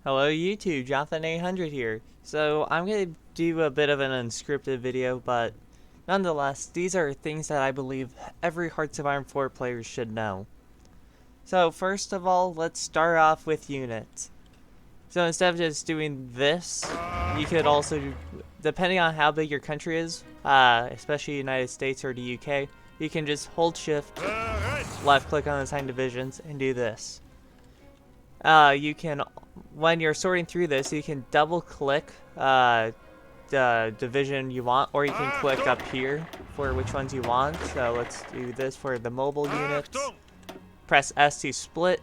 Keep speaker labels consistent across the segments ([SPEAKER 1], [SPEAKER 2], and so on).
[SPEAKER 1] Hello YouTube, Jonathan800 here. So I'm going to do a bit of an unscripted video, but nonetheless, these are things that I believe every Hearts of Iron 4 player should know. So first of all, let's start off with units. So instead of just doing this, you could also, depending on how big your country is, especially United States or the UK, you can just hold shift, left click on assigned divisions, and do this. You can, when you're sorting through this, you can double click the division you want, or you can click up here for which ones you want. So let's do this for the mobile units. Press S to split,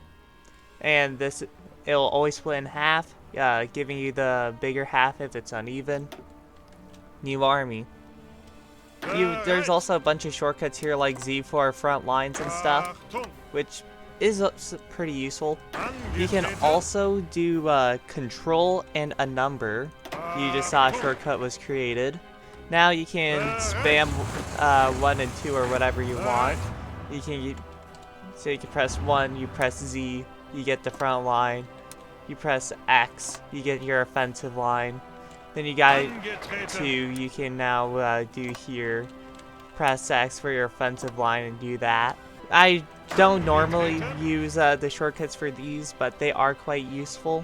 [SPEAKER 1] and this, it'll always split in half, giving you the bigger half if it's uneven. New army. There's also a bunch of shortcuts here like Z for front lines and stuff, which is pretty useful. You can also do control and a number. You just saw a shortcut was created. Now you can spam 1 and 2 or whatever you want. So you can press 1, you press Z, you get the front line. You press X, you get your offensive line. Then you got 2, you can now do here. Press X for your offensive line and do that. I don't normally use the shortcuts for these, but they are quite useful.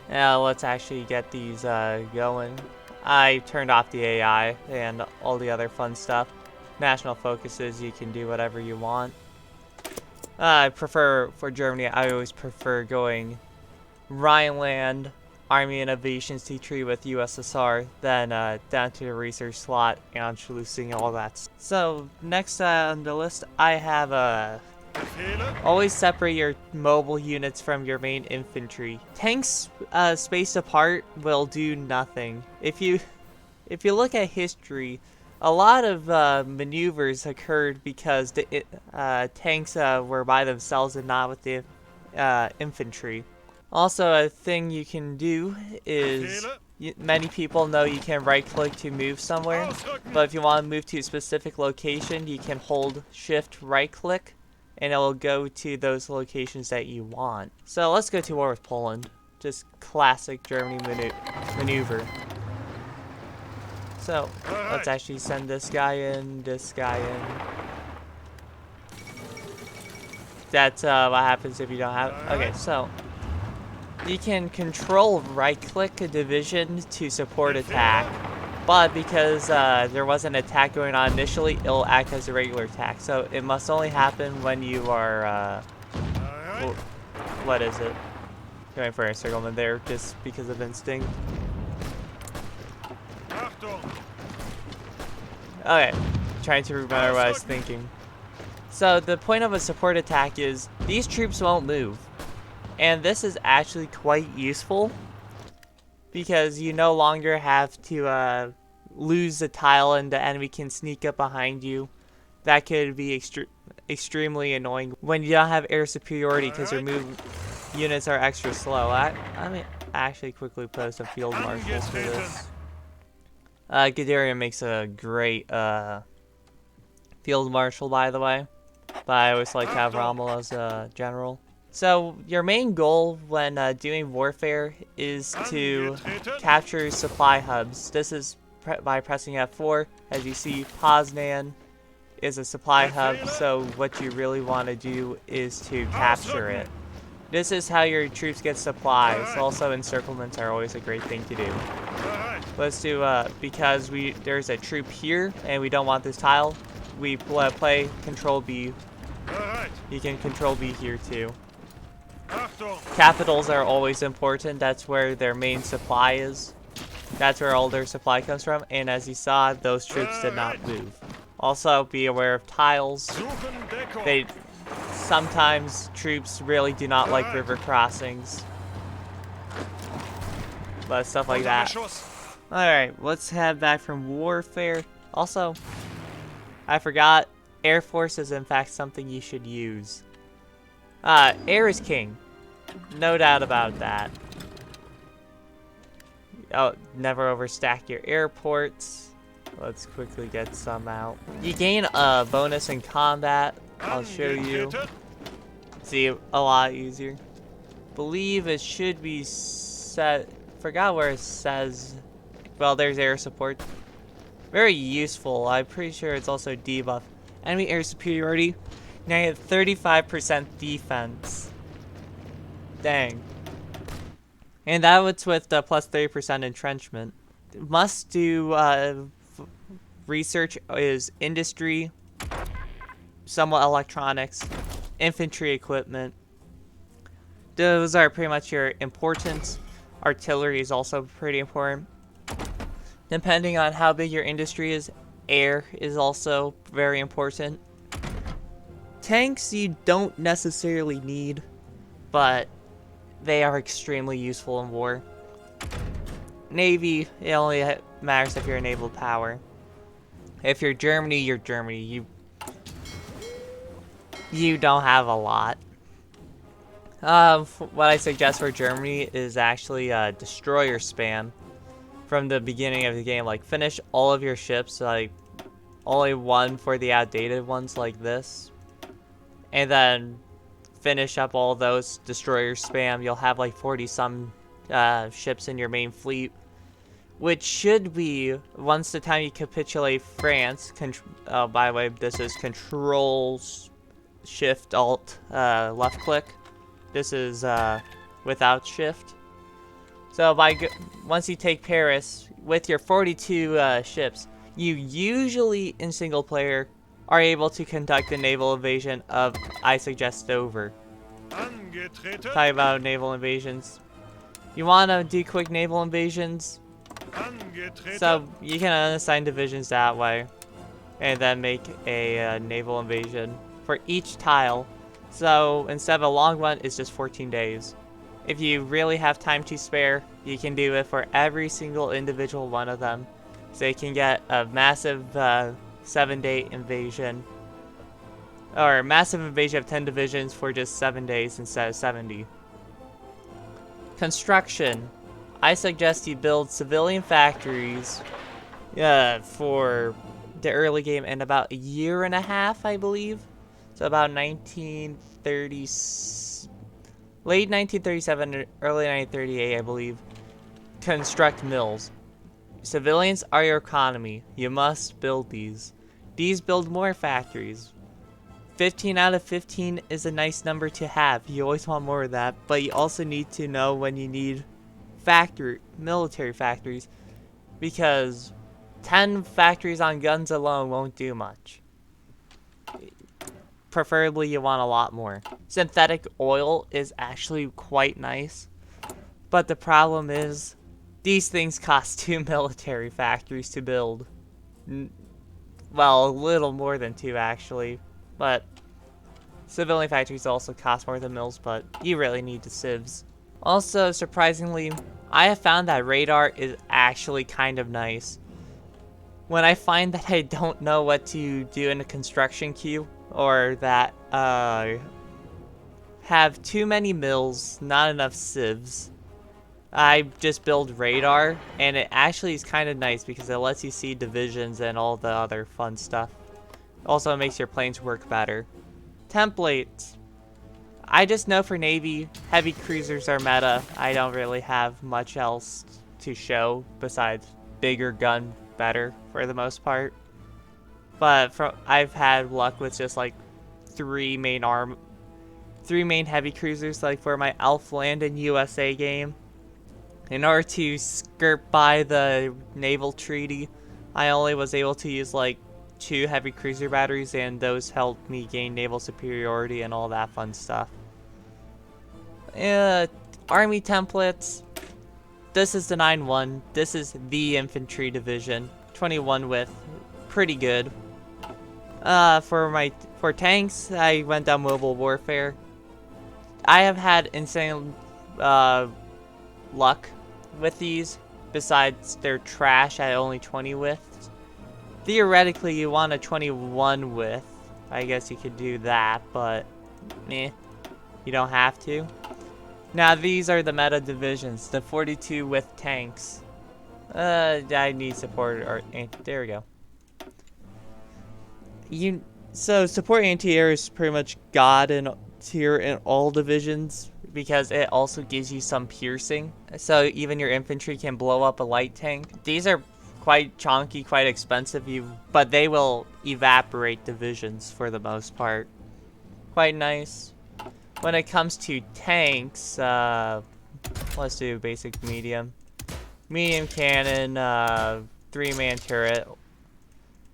[SPEAKER 1] Now let's actually get these going. I turned off the AI and all the other fun stuff. National focuses, you can do whatever you want. I prefer, for Germany, I always prefer going Rhineland, Army Innovations T3 with USSR, then down to the research slot, Anschlussing, all that. So next on the list, I have always separate your mobile units from your main infantry. Tanks spaced apart will do nothing. If you look at history, a lot of maneuvers occurred because the tanks were by themselves and not with the infantry. Also, a thing you can do is, many people know you can right click to move somewhere, but if you want to move to a specific location, you can hold shift right click and it will go to those locations that you want. So let's go to war with Poland. Just classic Germany maneuver. So let's actually send this guy in, this guy in. That's what happens if you don't have. Okay, so you can control right-click a division to support attack, but because there was an attack going on initially, it'll act as a regular attack. So it must only happen when you are, what is it? Going for a encirclement there, just because of instinct. Okay, trying to remember what I was thinking. So the point of a support attack is these troops won't move. And this is actually quite useful because you no longer have to lose a tile and the enemy can sneak up behind you. That could be extremely annoying when you don't have air superiority because your units are extra slow. I mean, actually quickly post a field marshal for this. Guderian makes a great field marshal, by the way, but I always like to have Rommel as a general. So your main goal when doing warfare is to capture supply hubs. This is by pressing F4. As you see, Poznan is a supply hub, so what you really want to do is to capture it. This is how your troops get supplies. Also, encirclements are always a great thing to do. Let's do, because there's a troop here and we don't want this tile, we play Control B. You can Control B here too. Capitals are always important. That's where their main supply is. That's where all their supply comes from. And as you saw, those troops did not move. Also, be aware of tiles. Sometimes troops really do not like river crossings. But stuff like that. Alright, let's head back from warfare. Also, I forgot, Air Force is in fact something you should use. Air is king. No doubt about that. Oh, never overstack your airports. Let's quickly get some out. You gain a bonus in combat. I'll show you. See, a lot easier. believe it should be set. Forgot where it says. Well, there's air support. Very useful. I'm pretty sure it's also debuff. Enemy air superiority. Now you have 35% defense. Dang. And that was with the plus 30% entrenchment. Must do research is industry, somewhat electronics, infantry equipment. Those are pretty much your importance. Artillery is also pretty important. Depending on how big your industry is, air is also very important. Tanks you don't necessarily need, but they are extremely useful in war. Navy, it only matters if you're a naval power. If you're Germany, you're Germany. You don't have a lot. What I suggest for Germany is actually destroyer spam from the beginning of the game. Like, finish all of your ships, like only one for the outdated ones like this, and then finish up all those destroyer spam. You'll have like 40 some ships in your main fleet, which should be, once the time you capitulate France. By the way, this is Control Shift Alt left click. This is without shift. So once you take Paris with your 42 ships, you usually in single player are able to conduct a naval invasion of, I suggest, Dover. Talk about naval invasions. You want to do quick naval invasions, so you can unassign divisions that way, and then make a naval invasion for each tile. So instead of a long one, it's just 14 days. If you really have time to spare, you can do it for every single individual one of them. So you can get a massive 7-day invasion, or a massive invasion of 10 divisions for just 7 days instead of 70. Construction. I suggest you build civilian factories for the early game in about a year and a half, I believe. So about 1930, late 1937, early 1938, I believe. Construct mills. Civilians are your economy. You must build these. These build more factories. 15 out of 15 is a nice number to have. You always want more of that, but you also need to know when you need military factories, because 10 factories on guns alone won't do much. Preferably you want a lot more. Synthetic oil is actually quite nice, but the problem is these things cost 2 military factories to build. Well, a little more than 2 actually, but civilian factories also cost more than mills, but you really need the civs. Also, surprisingly, I have found that radar is actually kind of nice. When I find that I don't know what to do in a construction queue, or that have too many mills, not enough civs, I just build radar, and it actually is kind of nice because it lets you see divisions and all the other fun stuff. Also, it makes your planes work better. Templates. I just know for Navy, heavy cruisers are meta. I don't really have much else to show besides bigger gun, better for the most part. But I've had luck with just like 3 main heavy cruisers, like for my Elfland USA game. In order to skirt by the naval treaty, I only was able to use like 2 heavy cruiser batteries, and those helped me gain naval superiority and all that fun stuff. Army templates. This is the 9-1. This is the infantry division. 21 width. Pretty good. For tanks, I went down mobile warfare. I have had insane luck with these, besides their trash at only 20 widths. Theoretically, you want a 21 width. I guess you could do that, but you don't have to. Now, these are the meta divisions, the 42 width tanks. I need support, there we go. So support anti-air is pretty much god in tier in all divisions. because it also gives you some piercing, so even your infantry can blow up a light tank. These are quite chonky, quite expensive, but they will evaporate divisions for the most part. Quite nice. When it comes to tanks, let's do basic medium. Medium cannon, 3-man turret.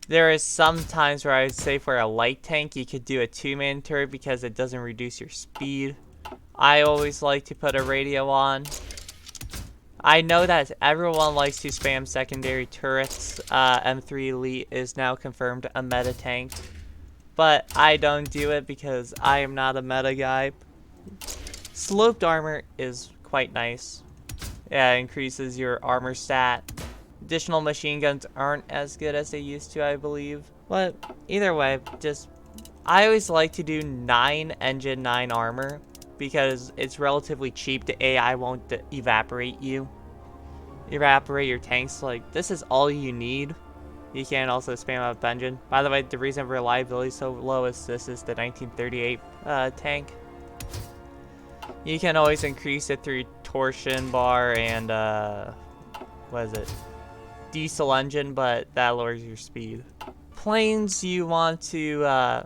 [SPEAKER 1] There is some times where I would say for a light tank you could do a 2-man turret because it doesn't reduce your speed. I always like to put a radio on. I know that everyone likes to spam secondary turrets. M3 Elite is now confirmed a meta tank. But I don't do it because I am not a meta guy. Sloped armor is quite nice. Yeah, it increases your armor stat. Additional machine guns aren't as good as they used to, I believe. But either way, I always like to do 9 engine, 9 armor because it's relatively cheap. The AI won't evaporate your tanks. Like, this is all you need. You can also spam up engine. By the way, the reason reliability is so low is this is the 1938 tank. You can always increase it through torsion bar and what is it? Diesel engine, but that lowers your speed. Planes you want to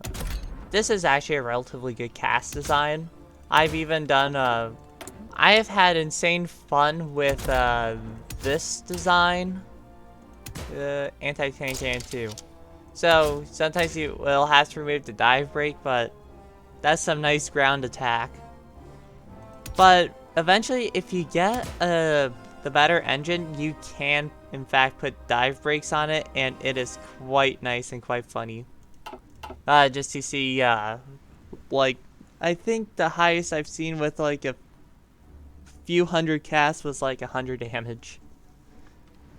[SPEAKER 1] this is actually a relatively good cast design. I've even done I have had insane fun with this design. Anti-tank and 2. So sometimes you will have to remove the dive brake, but that's some nice ground attack. But eventually, if you get the better engine, you can in fact put dive brakes on it, and it is quite nice and quite funny. Just to see, like, I think the highest I've seen with like a few hundred casts was like 100 damage.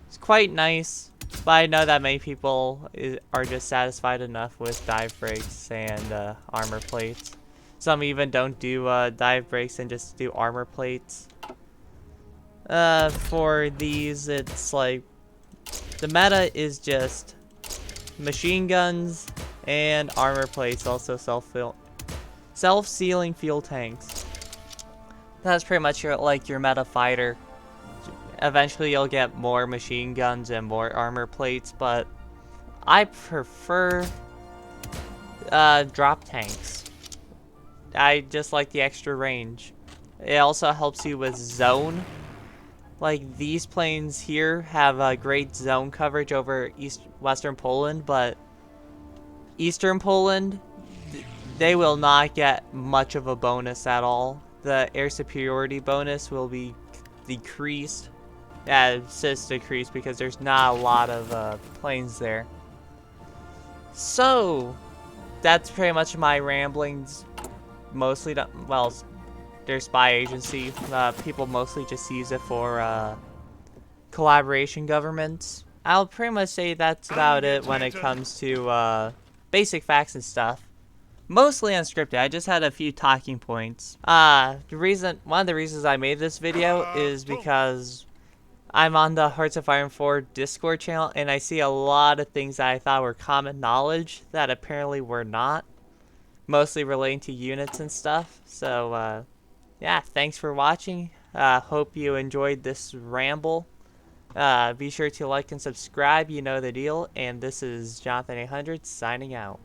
[SPEAKER 1] It's quite nice, but I know that many people are just satisfied enough with dive brakes and armor plates. Some even don't do dive brakes and just do armor plates. For these, it's like the meta is just machine guns and armor plates, also self-sealing fuel tanks. That's pretty much your meta fighter. Eventually you'll get more machine guns and more armor plates, but I prefer drop tanks. I just like the extra range. It also helps you with zone. Like, these planes here have a great zone coverage over Western Poland, but Eastern Poland, they will not get much of a bonus at all. The air superiority bonus will be decreased. Yeah, it's just decreased because there's not a lot of planes there. So, that's pretty much my ramblings. Mostly, well, their spy agency. People mostly just use it for collaboration governments. I'll pretty much say that's about it when it comes to basic facts and stuff. Mostly unscripted. I just had a few talking points. One of the reasons I made this video is because I'm on the Hearts of Iron 4 Discord channel, and I see a lot of things that I thought were common knowledge that apparently were not. Mostly relating to units and stuff. So, yeah, thanks for watching. Hope you enjoyed this ramble. Be sure to like and subscribe, you know the deal. And this is Jonathan 800 signing out.